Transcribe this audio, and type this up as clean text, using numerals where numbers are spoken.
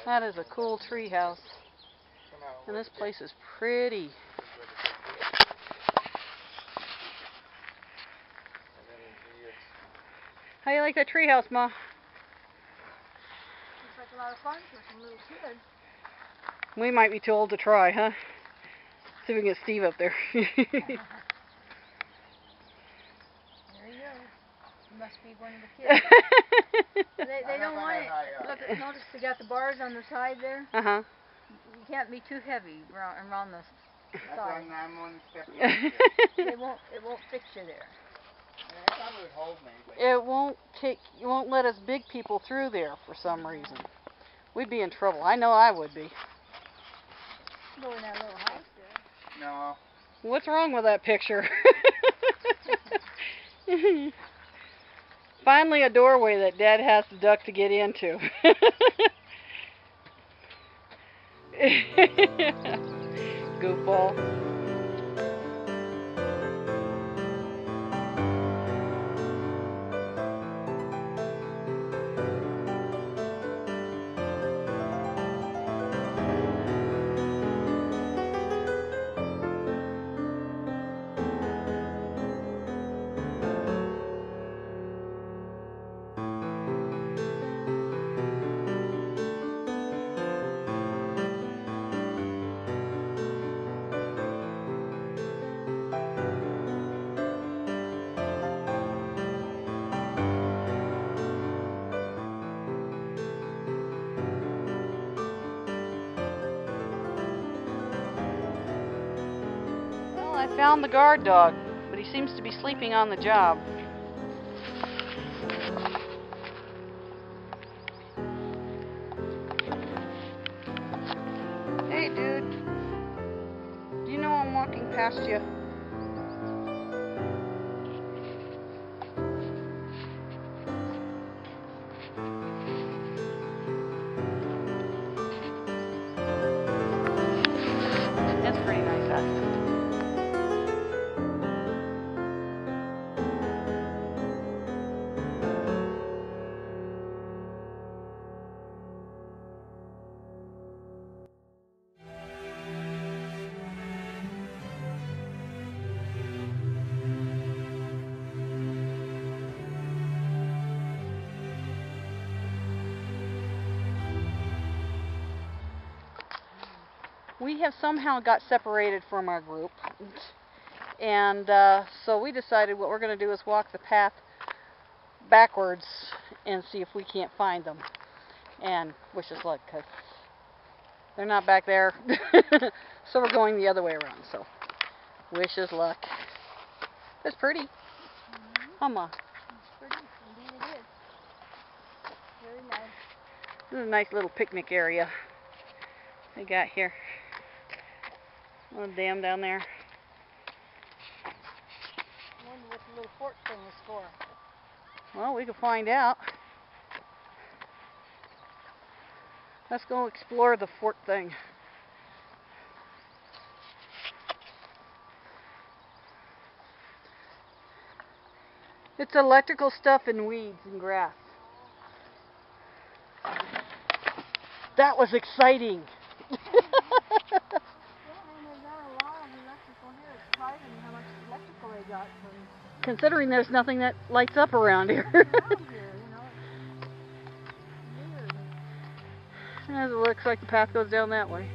That is a cool tree house. And this place is pretty. How you like that tree house, Ma? Looks like a lot of fun for some little kids. We might be too old to try, huh? See if we can get Steve up there. There you go. You must be one of the kids. They don't want it. Look, notice they got the bars on the side there. Uh-huh. You can't be too heavy around the side. It won't fix you there. It won't let us big people through there for some reason. We'd be in trouble. I know I would be. Go in that little house there. No. What's wrong with that picture? Finally a doorway that Dad has to duck to get into. Goofball. I found the guard dog, but he seems to be sleeping on the job. Hey dude, do you know I'm walking past you? That's pretty nice, huh? We have somehow got separated from our group, and so we decided what we're going to do is walk the path backwards and see if we can't find them, and wish us luck because they're not back there. So we're going the other way around, so wish us luck. It's pretty. Ma. It's pretty. Indeed it is. Very nice. This is a nice little picnic area they got here. Little dam down there. I wonder what the little fort thing is for. Well, we can find out. Let's go explore the fort thing. It's electrical stuff and weeds and grass. That was exciting. Considering there's nothing that lights up around here. It looks like the path goes down that way.